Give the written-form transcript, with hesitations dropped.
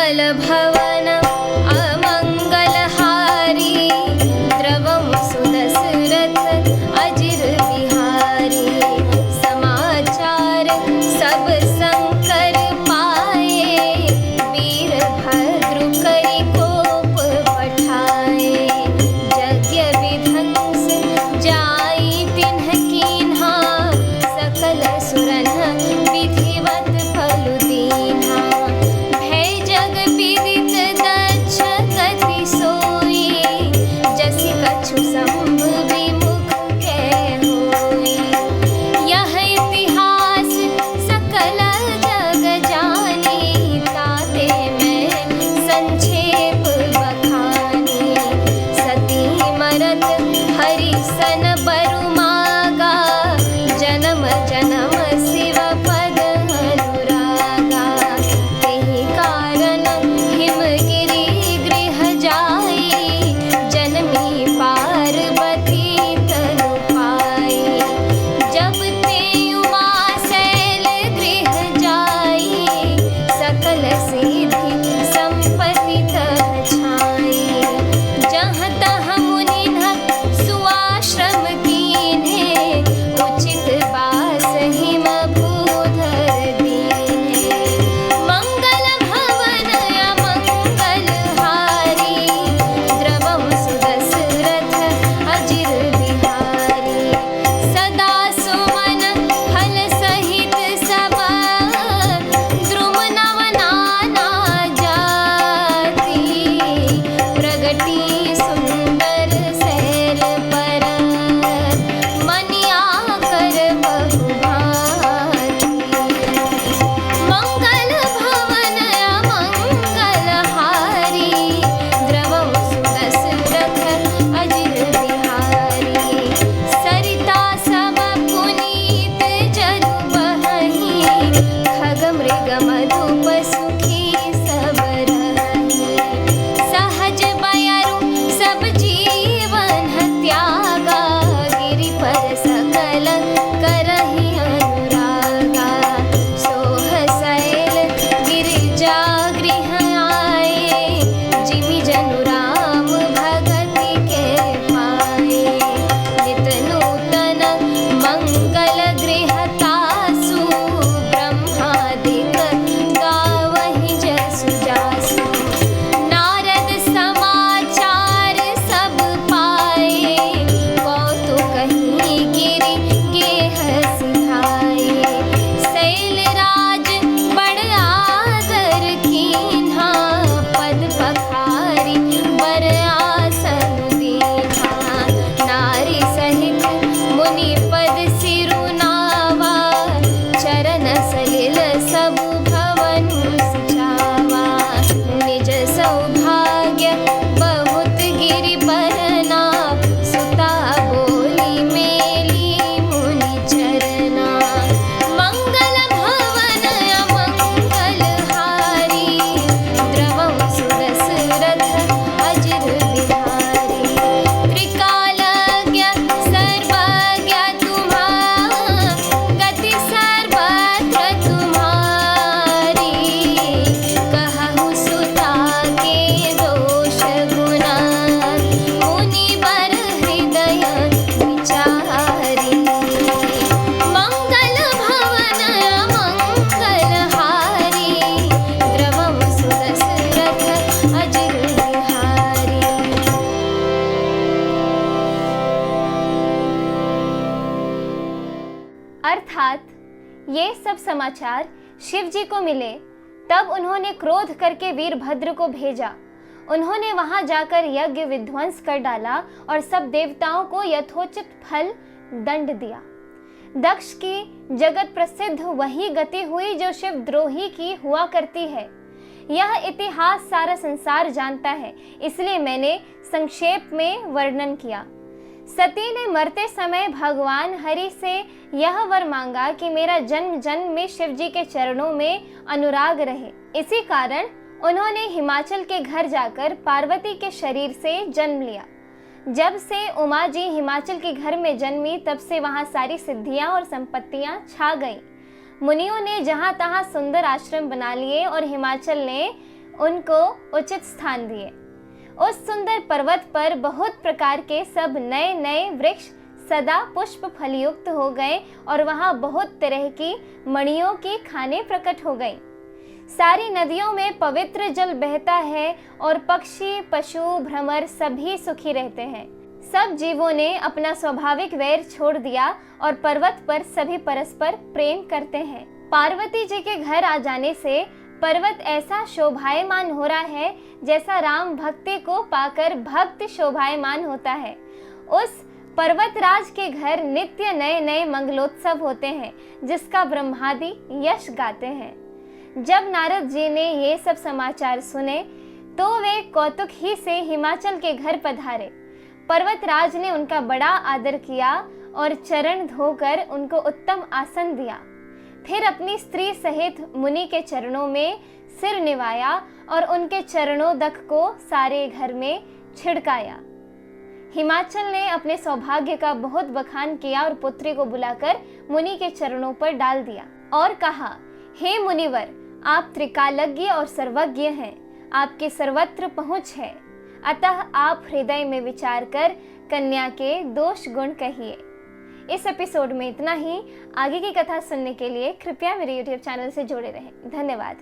भवन अमंगलहारी, द्रवं सुदशरथ अजिर बिहारी। समाचार सब शंकर पाए, वीरभद्र करि कोप पठाए। यज्ञ विध्वंस जाई तिन्ह कीन्हा, सकल सुरन विधिवत फल दीन्हा। भय जग विदित दक्ष गति सोई, जसि कछु शंभ विमुख के होई। यह इतिहास सकल जग जानी, ताते मैं संक्षेप बखानी। सती मरत हरिसन बरु मागा, जन्म जन्म शिव पद अनुरागा। तेहि कारण हिमगिरि गृह जाई, जनमी पार्वती तनु पाई। जब ते उमा शैल गृह जाई, सकल सिद्धि संपत्ति तह छाई। जहाँ तहाँ मुनिन्ह सुआश्रम कीन्हे, उचित बास हिम भूधर दीन्हे। मंगल भवन अमंगलहारी, द्रवं सुदशरथ अजिर बिहारी। सदा सुमन फल सहित सब, द्रुम नव नाना जाति। प्रगति सुंदर शैल पर, मनिया कर बहुभाति। मंगल भवन अमंगलहारी, द्रवं सुदशरथ अजिर बिहारी। सरिता सब पुनीत जलु बहहि, खग मृग मधुप सुखी सब रही। सहज बयरु सब जीवन त्यागा, गिरि पर सकल करहि अनुरागा। सोह शैल गिरिजा गृह आए, जिमि जनु राम भगति के पाए। नित नूतन मंगल गृह तासु, ब्रह्मादिक गावहि जसु जासु। नारद समाचार सब पाए, कौतुकहि गिरि गेह सिधाए। शैलराज बड़ आदर कीन्हा, पद पखारी बर आसन दीन्हा। नारी सहित मुनि पद सिरुनावा, चरण सलिल सबु भवनु सिचावा। निज सौभाग्य बहुत गिरि बरना, सुता बोली मेली मुनि चरना। मंगल भवन अमंगलहारी, द्रवं सुदशरथ अजिर बिहारी। त्रिकालज्ञ सर्वज्ञ तुम्हा, गति सर्वत्र तुम्हारी। कहहु सुता के दोष गुना, मुनिवर हृदय विचारी। मंगल भवन अमंगलहारी, द्रवं सुदशरथ अजिर बिहारी। अर्थात ये सब समाचार शिव जी को मिले, तब उन्होंने क्रोध करके वीरभद्र को भेजा। उन्होंने वहां जाकर यज्ञ विध्वंस कर डाला और सब देवताओं को यथोचित फल दंड दिया। दक्ष की जगत प्रसिद्ध वही गति हुई जो शिव द्रोही की हुआ करती है। यह इतिहास सारा संसार जानता है, इसलिए मैंने संक्षेप में वर्णन किया। सती ने मरते समय भगवान हरि से यह वर मांगा कि मेरा जन्म जन्म में शिव जी के चरणों में अनुराग रहे। इसी कारण उन्होंने हिमाचल के घर जाकर पार्वती के शरीर से जन्म लिया। जब से उमा जी हिमाचल के घर में जन्मी, तब से वहां सारी सिद्धियां और संपत्तियां छा गईं। मुनियों ने जहां तहां सुंदर आश्रम बना लिए और हिमाचल ने उनको उचित स्थान दिए। उस सुंदर पर्वत पर बहुत प्रकार के सब नए नए वृक्ष सदा पुष्प फलयुक्त हो गए और वहां बहुत तरह की मणियों की खानें प्रकट हो गईं। सारी नदियों में पवित्र जल बहता है और पक्षी पशु भ्रमर सभी सुखी रहते हैं। सब जीवों ने अपना स्वाभाविक वैर छोड़ दिया और पर्वत पर सभी परस्पर प्रेम करते हैं। पार्वती जी के घर आ जाने से पर्वत ऐसा शोभायमान हो रहा है जैसा राम भक्ति को पाकर भक्त शोभायमान होता है। उस पर्वतराज के घर नित्य नए नए मंगलोत्सव होते हैं जिसका ब्रह्मादि यश गाते हैं। जब नारद जी ने ये सब समाचार सुने तो वे कौतुक ही से हिमाचल के घर पधारे। पर्वतराज ने उनका बड़ा आदर किया और चरण धोकर उनको उत्तम आसन दिया। फिर अपनी स्त्री सहित मुनि के चरणों में सिर निवाया और उनके चरणोदक को सारे घर में छिड़काया। हिमाचल ने अपने सौभाग्य का बहुत बखान किया और पुत्री को बुलाकर मुनि के चरणों पर डाल दिया और कहा, हे मुनिवर, आप त्रिकालज्ञ और सर्वज्ञ हैं, आपके सर्वत्र पहुँच है, अतः आप हृदय में विचार कर कन्या के दोष गुण कहिए। इस एपिसोड में इतना ही। आगे की कथा सुनने के लिए कृपया मेरे YouTube चैनल से जुड़े रहें। धन्यवाद।